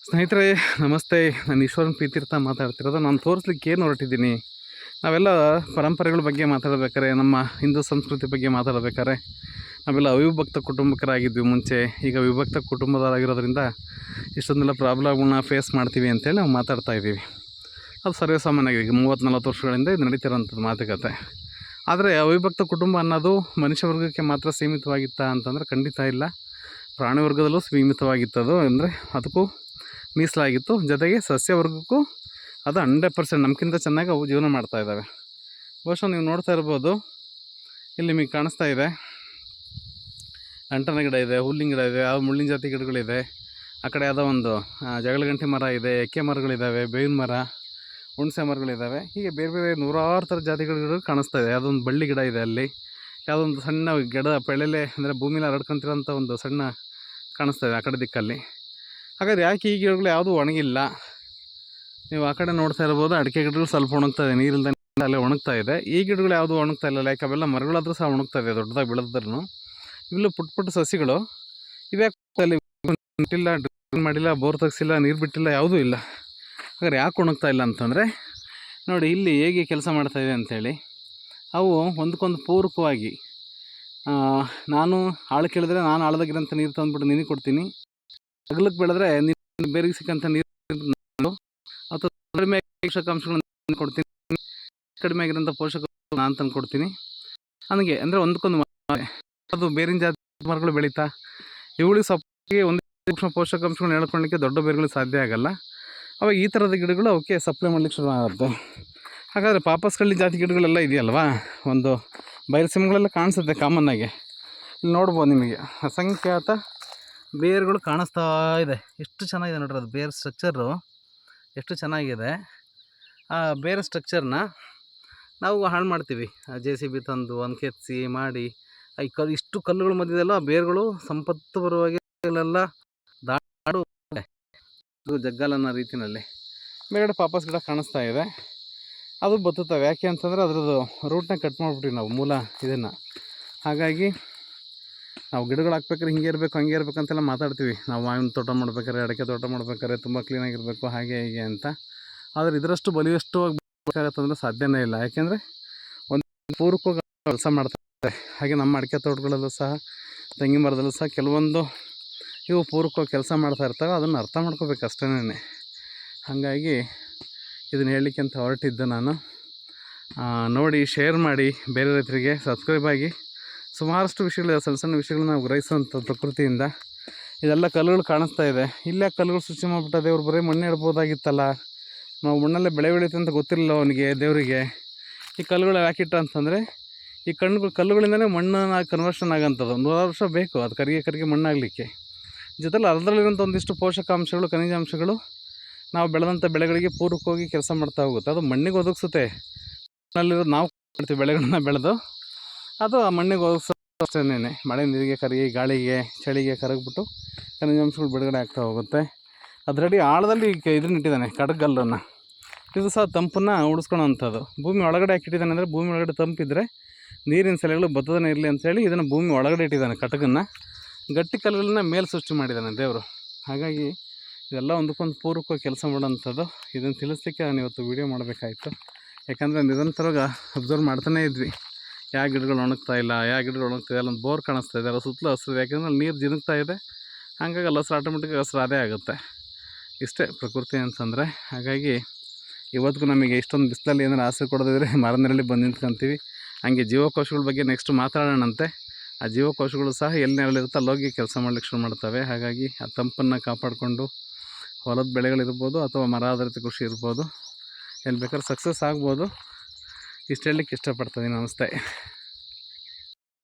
ಸ್ನೇಹಿತರೆ ನಮಸ್ತೆ. ನಾನು ಈಶ್ವರನ್ ಪ್ರೀತಿರ್ತಾ ಮಾತಾಡ್ತಿರೋದು. ನಾನು ತೋರಿಸ್ಲಿಕ್ಕೆ ಏನು ಹೊರಟಿದ್ದೀನಿ, ನಾವೆಲ್ಲ ಪರಂಪರೆಗಳ ಬಗ್ಗೆ ಮಾತಾಡ್ಬೇಕಾರೆ, ನಮ್ಮ ಹಿಂದೂ ಸಂಸ್ಕೃತಿ ಬಗ್ಗೆ ಮಾತಾಡ್ಬೇಕಾರೆ ನಾವೆಲ್ಲ ಅವಿಭಕ್ತ ಕುಟುಂಬಕರಾಗಿದ್ವಿ ಮುಂಚೆ. ಈಗ ವಿಭಕ್ತ ಕುಟುಂಬದವರಾಗಿರೋದ್ರಿಂದ ಇಷ್ಟೊಂದೆಲ್ಲ ಪ್ರಾಬ್ಲಮ್ಗಳನ್ನ ಫೇಸ್ ಮಾಡ್ತೀವಿ ಅಂತೇಳಿ ನಾವು ಮಾತಾಡ್ತಾ ಇದ್ದೀವಿ. ಅದು ಸರ್ವೇಸಾಮಾನ್ಯವಾಗಿ ಈಗ 30-40 ವರ್ಷಗಳಿಂದ ಇದು ನಡೀತಿರೋಂಥದ್ದು ಮಾತುಕತೆ. ಆದರೆ ಅವಿಭಕ್ತ ಕುಟುಂಬ ಅನ್ನೋದು ಮನುಷ್ಯ ವರ್ಗಕ್ಕೆ ಮಾತ್ರ ಸೀಮಿತವಾಗಿತ್ತಾ ಅಂತಂದರೆ ಖಂಡಿತ ಇಲ್ಲ. ಪ್ರಾಣಿ ವರ್ಗದಲ್ಲೂ ಸೀಮಿತವಾಗಿತ್ತದು, ಅಂದರೆ ಅದಕ್ಕೂ ಮೀಸಲಾಗಿತ್ತು. ಜೊತೆಗೆ ಸಸ್ಯವರ್ಗಕ್ಕೂ ಅದು 100% ನಮಗಿಂತ ಚೆನ್ನಾಗಿ ಅವು ಜೀವನ ಮಾಡ್ತಾ ಇದ್ದಾವೆ. ಬಹುಶಃ ನೀವು ನೋಡ್ತಾ ಇರ್ಬೋದು, ಇಲ್ಲಿ ನಿಮಗೆ ಕಾಣಿಸ್ತಾ ಇದೆ ಅಂಟನ ಗಿಡ ಇದೆ, ಹುಲ್ಲಿನ ಗಿಡ ಇದೆ, ಯಾವ ಮುಳ್ಳಿನ ಜಾತಿ ಗಿಡಗಳಿದೆ. ಆ ಕಡೆ ಯಾವುದೋ ಒಂದು ಜಗಳಗಂಟಿ ಮರ ಇದೆ, ಎಕ್ಕೆ ಮರಗಳಿದ್ದಾವೆ, ಬೇವಿನ ಮರ, ಹುಣಸೆ ಮರಗಳಿದ್ದಾವೆ. ಹೀಗೆ ಬೇರೆ ಬೇರೆ ನೂರಾರು ಥರ ಜಾತಿಗಳು ಕಾಣಿಸ್ತಾ ಇದೆ. ಯಾವುದೊಂದು ಬಳ್ಳಿ ಗಿಡ ಇದೆ, ಅಲ್ಲಿ ಯಾವುದೊಂದು ಸಣ್ಣ ಗಿಡ ಪೆಳೆಲೆ ಅಂದರೆ ಭೂಮಿಲಿ ಹರಡ್ಕೊಂತಿರೋಂಥ ಒಂದು ಸಣ್ಣ ಕಾಣಿಸ್ತಾ ಇದೆ ಆ ಕಡೆ ದಿಕ್ಕಲ್ಲಿ. ಹಾಗಾದ್ರೆ ಯಾಕೆ ಈ ಗಿಡಗಳು ಯಾವುದೂ ಒಣಗಿಲ್ಲ? ನೀವು ಆ ಕಡೆ ನೋಡ್ತಾ ಇರ್ಬೋದು, ಅಡಿಕೆ ಗಿಡಗಳು ಸ್ವಲ್ಪ ಒಣಗ್ತಾ ಇದೆ, ನೀರಿಲ್ದ ಅಲ್ಲೇ ಒಣಗ್ತಾ ಇದೆ. ಈ ಗಿಡಗಳು ಯಾವುದೂ ಒಣಗ್ತಾ ಇಲ್ಲ. ಯಾಕೆ ಅವೆಲ್ಲ ಮರಗಳಾದರೂ ಸಹ ಒಣಗ್ತಾ ಇದೆ, ದೊಡ್ಡದಾಗಿ ಬೆಳೆದ್ರೂ. ಇವೆಲ್ಲ ಪುಟ್ಟ ಪುಟ್ಟ ಸಸಿಗಳು ಇವೇ ಅಲ್ಲಿ ಬಿಟ್ಟಿಲ್ಲ, ಡ್ರಿಲ್ ಮಾಡಿಲ್ಲ, ಬೋರ್ ತೆಗ್ಸಿಲ್ಲ, ನೀರು ಬಿಟ್ಟಿಲ್ಲ, ಯಾವುದೂ ಇಲ್ಲ. ಹಾಗಾದ್ರೆ ಯಾಕೆ ಒಣಗ್ತಾ ಇಲ್ಲ ಅಂತಂದರೆ ನೋಡಿ ಇಲ್ಲಿ ಹೇಗೆ ಕೆಲಸ ಮಾಡ್ತಾಯಿದೆ ಅಂಥೇಳಿ. ಅವು ಒಂದಕ್ಕೊಂದು ಪೂರಕವಾಗಿ, ನಾನು ಆಳು ಕೇಳಿದ್ರೆ ನಾನು ಆಳದಾಗಿರೋಂಥ ನೀರು ತಂದುಬಿಟ್ಟು ನಿನಗೆ ಕೊಡ್ತೀನಿ, ಅಗಲಕ್ಕೆ ಬೆಳೆದ್ರೆ ನೀರು ಬೇರಿಗೆ ಸಿಕ್ಕಂಥ ನೀರು ಅಥವಾ ಕಡಿಮೆ ಪೋಷಕಾಂಶಗಳನ್ನು ಕೊಡ್ತೀನಿ, ಕಡಿಮೆ ಆಗಿರೋಂಥ ಪೋಷಕ ನಾನು ತಂದು ಕೊಡ್ತೀನಿ. ನನಗೆ ಅಂದರೆ ಒಂದಕ್ಕೊಂದು ಅದು ಬೇರಿನ ಜಾತಿ ಮರಗಳು ಬೆಳೀತಾ ಇವುಗಳಿಗೆ ಸೊಪ್ಪಿಗೆ ಒಂದು ಸೂಕ್ಷ್ಮ ಪೋಷಕಾಂಶಗಳನ್ನ ಹೇಳ್ಕೊಳ್ಳಿಕ್ಕೆ ದೊಡ್ಡ ಬೇರುಗಳಿಗೆ ಸಾಧ್ಯ ಆಗಲ್ಲ. ಅವಾಗ ಈ ಥರದ ಗಿಡಗಳು ಅವಕ್ಕೆ ಸಪ್ಲೈ ಮಾಡಲಿಕ್ಕೆ ಶುರು ಆಗುತ್ತೆ. ಹಾಗಾದರೆ ಪಾಪಸ್ಕಳ್ಳಿ ಜಾತಿ ಗಿಡಗಳೆಲ್ಲ ಇದೆಯಲ್ವಾ, ಒಂದು ಬಯಲುಸೀಮೆಗಳೆಲ್ಲ ಕಾಣಿಸುತ್ತೆ ಕಾಮನ್ನಾಗಿ. ಇಲ್ಲಿ ನೋಡ್ಬೋದು, ನಿಮಗೆ ಅಸಂಖ್ಯಾತ ಬೇರುಗಳು ಕಾಣಿಸ್ತಾ ಇದೆ. ಎಷ್ಟು ಚೆನ್ನಾಗಿದೆ ನೋಡ್ರಿ, ಅದು ಬೇರ್ ಸ್ಟ್ರಕ್ಚರು ಎಷ್ಟು ಚೆನ್ನಾಗಿದೆ. ಆ ಬೇರೆ ಸ್ಟ್ರಕ್ಚರ್ನ ನಾವು ಹಾಳು ಮಾಡ್ತೀವಿ. JCB ತಂದು ಒಂದು ಕೆತ್ತಿಸಿ ಮಾಡಿ ಈ ಇಷ್ಟು ಕಲ್ಲುಗಳ ಮಧ್ಯದೆಲ್ಲ ಆ ಬೇರುಗಳು ಸಂಪತ್ತು ಬರುವಾಗೆ ಎಲ್ಲ ದಾಡು ಜಗ್ಗಲ್ ಅನ್ನೋ ರೀತಿಯಲ್ಲಿ ಮೇಲ್ಗಡೆ ಪಾಪಸ್ ಗಿಡ ಕಾಣಿಸ್ತಾ ಇದೆ. ಅದು ಬತ್ತುತ್ತವೆ. ಯಾಕೆ ಅಂತಂದರೆ ಅದರದ್ದು ರೂಟ್ನ ಕಟ್ ಮಾಡಿಬಿಟ್ವಿ ನಾವು, ಮೂಲ ಇದನ್ನು. ಹಾಗಾಗಿ ನಾವು ಗಿಡಗಳು ಹಾಕ್ಬೇಕಾದ್ರೆ ಹಿಂಗೆ ಇರಬೇಕು, ಹಂಗೆ ಇರಬೇಕಂತೆಲ್ಲ ಮಾತಾಡ್ತೀವಿ. ನಾವು ಮಾವಿನ ತೋಟ ಮಾಡ್ಬೇಕಾದ್ರೆ, ಅಡಿಕೆ ತೋಟ ಮಾಡ್ಬೇಕಾದ್ರೆ ತುಂಬ ಕ್ಲೀನಾಗಿರಬೇಕು, ಹಾಗೆ ಹೀಗೆ ಅಂತ. ಆದರೆ ಇದರಷ್ಟು ಬಲಿಷ್ಠವಾಗಿ ಬೇಕಾಗತ್ತಂದರೆ ಸಾಧ್ಯನೇ ಇಲ್ಲ. ಯಾಕೆಂದರೆ ಒಂದು ಪೂರಕವಾಗಿ ಕೆಲಸ ಮಾಡ್ತಾರೆ. ಹಾಗೆ ನಮ್ಮ ಅಡಿಕೆ ತೋಟಗಳಲ್ಲೂ ಸಹ, ತೆಂಗಿನ ಮರದಲ್ಲೂ ಸಹ ಕೆಲವೊಂದು ಇವು ಪೂರಕವಾಗಿ ಕೆಲಸ ಮಾಡ್ತಾ ಇರ್ತವೆ. ಅದನ್ನು ಅರ್ಥ ಮಾಡ್ಕೋಬೇಕು ಅಷ್ಟೇನೆ. ಹಾಗಾಗಿ ಇದನ್ನು ಹೇಳಲಿಕ್ಕೆ ಅಂತ ಹೊರಟಿದ್ದು ನಾನು. ನೋಡಿ, ಶೇರ್ ಮಾಡಿ, ಬೇರೆ ರೈತರಿಗೆ ಸಬ್ಸ್ಕ್ರೈಬ್ ಆಗಿ. ಸುಮಾರಷ್ಟು ವಿಷಯಗಳಿದೆ, ಸಣ್ಣ ಸಣ್ಣ ವಿಷಯಗಳನ್ನ ನಾವು ಗ್ರಹಿಸೋಂಥ ಪ್ರಕೃತಿಯಿಂದ. ಇದೆಲ್ಲ ಕಲ್ಲುಗಳು ಕಾಣಿಸ್ತಾ ಇದೆ. ಇಲ್ಲೇ ಕಲ್ಲುಗಳು ಸೃಷ್ಟಿ ಮಾಡಿಬಿಟ್ಟ ದೇವ್ರು, ಬರೀ ಮಣ್ಣು ಇಡ್ಬೋದಾಗಿತ್ತಲ್ಲ, ನಾವು ಮಣ್ಣಲ್ಲೇ ಬೆಳೆ ಬೆಳೀತೆ ಅಂತ ಗೊತ್ತಿರಲಿಲ್ಲ ಅವನಿಗೆ, ದೇವರಿಗೆ. ಈ ಕಲ್ಲುಗಳು ಯಾಕಿಟ್ಟ ಅಂತಂದರೆ ಈ ಕಲ್ಲುಗಳಿಂದಲೇ ಮಣ್ಣನ್ನು ಕನ್ವರ್ಷನ್ ಆಗೋಂಥದ್ದು. 100 ವರ್ಷ ಬೇಕು ಅದು ಕರಿಗೆ ಮಣ್ಣಾಗಲಿಕ್ಕೆ. ಜೊತೆಲಿ ಅದರಲ್ಲಿರೋಂಥ ಒಂದಿಷ್ಟು ಪೋಷಕಾಂಶಗಳು, ಖನಿಜಾಂಶಗಳು ನಾವು ಬೆಳೆದಂಥ ಬೆಳೆಗಳಿಗೆ ಪೂರಕವಾಗಿ ಕೆಲಸ ಮಾಡ್ತಾ ಹೋಗುತ್ತೆ. ಅದು ಮಣ್ಣಿಗೆ ಒದಗಿಸುತ್ತೆ. ಮಣ್ಣಲ್ಲಿರೋದು ನಾವು ಮಾಡ್ತೀವಿ ಬೆಳೆಗಳನ್ನ ಬೆಳೆದು, ಅದು ಆ ಮಣ್ಣಿಗೆ ಒದಗಿಸೋ ಅಷ್ಟೇನೆ. ಮಳೆ ನೀರಿಗೆ ಕರಗಿ, ಗಾಳಿಗೆ, ಚಳಿಗೆ ಕರಗಿಬಿಟ್ಟು ಖನಿಜಾಂಶಗಳು ಬಿಡುಗಡೆ ಆಗ್ತಾ ಹೋಗುತ್ತೆ. ಅದರಡಿ ಆಳದಲ್ಲಿ ಇದನ್ನ ಇಟ್ಟಿದ್ದಾನೆ, ಕಡಗಲ್ಲನ್ನು. ಇದು ಸಹ ತಂಪನ್ನು ಉಳಿಸ್ಕೊಳ್ಳೋವಂಥದ್ದು. ಭೂಮಿ ಒಳಗಡೆ ಹಾಕಿಟ್ಟಿದ್ದಾನೆ ಅಂದರೆ ಭೂಮಿ ಒಳಗಡೆ ತಂಪಿದ್ರೆ ನೀರಿನ ಸೆಲೆಗಳು ಬತ್ತದನೇ ಇರಲಿ ಅಂಥೇಳಿ ಇದನ್ನು ಭೂಮಿ ಒಳಗಡೆ ಇಟ್ಟಿದ್ದಾನೆ. ಕಟಕನ್ನು, ಗಟ್ಟಿ ಕಲ್ಲುಗಳನ್ನ ಮೇಲೆ ಸೃಷ್ಟಿ ಮಾಡಿದ್ದಾನೆ ದೇವರು. ಹಾಗಾಗಿ ಇದೆಲ್ಲ ಒಂದಕ್ಕೊಂದು ಪೂರಕವಾಗಿ ಕೆಲಸ ಮಾಡೋವಂಥದ್ದು. ಇದನ್ನು ತಿಳಿಸ್ಲಿಕ್ಕೆ ನಾನು ಇವತ್ತು ವೀಡಿಯೋ ಮಾಡಬೇಕಾಯಿತು. ಯಾಕಂದರೆ ನಿರಂತರವಾಗಿ ಅಬ್ಸರ್ವ್ ಮಾಡ್ತಾನೇ ಇದ್ವಿ, ಯಾವ ಗಿಡಗಳು ಒಣಗ್ತಾ ಇಲ್ಲ, ಯಾವ ಗಿಡಗಳು ಒಣಗ್ತಾ ಇದೆ. ಅಲ್ಲೊಂದು ಬೋರ್ ಕಾಣಿಸ್ತಾ ಇದೆ, ಅಲ್ಲ ಸುತ್ತಲೂ ಹಸಿರು. ಯಾಕೆಂದರೆ ಅಲ್ಲಿ ನೀರು ಜಿನುಗ್ತಾ ಇದೆ, ಹಾಗಾಗಿ ಅಲ್ಲಿ ಹಸಿರು ಆಟೋಮೆಟಿಕ್ಕಾಗಿ ಹಸಿರು ಅದೇ ಆಗುತ್ತೆ. ಇಷ್ಟೇ ಪ್ರಕೃತಿ ಅಂತಂದರೆ. ಹಾಗಾಗಿ ಇವತ್ತಿಗೂ ನಮಗೆ ಇಷ್ಟೊಂದು ಬಿಸಿಲಲ್ಲಿ ಏನಾರು ಆಸರೆ ಕೊಡೋದಿದ್ರೆ ಮರದ ನೆರಳಿಗೆ ಬಂದು ನಿಂತ್ಕೊಂತೀವಿ. ಹಾಗೆ ಜೀವಕೋಶಗಳ ಬಗ್ಗೆ ನೆಕ್ಸ್ಟ್ ಮಾತಾಡೋಣಂತೆ. ಆ ಜೀವಕೋಶಗಳು ಸಹ ಎಲ್ಲಿ ನೆರಳಿರುತ್ತೆ ಅಲ್ಲೋಗಿ ಕೆಲಸ ಮಾಡ್ಲಿಕ್ಕೆ ಶುರು ಮಾಡ್ತವೆ. ಹಾಗಾಗಿ ಆ ತಂಪನ್ನು ಕಾಪಾಡಿಕೊಂಡು ಹೊಲದ ಬೆಳೆಗಳಿರ್ಬೋದು ಅಥವಾ ಮರ ಆಧಾರಿತ ಕೃಷಿ ಇರ್ಬೋದು, ಎಲ್ಲಿ ಬೇಕಾದ್ರೆ ಸಕ್ಸಸ್ ಆಗ್ಬೋದು. ಇಷ್ಟು ಹೇಳಲಿಕ್ಕೆ ಇಷ್ಟಪಡ್ತೀನಿ. ನಮಸ್ತೆ.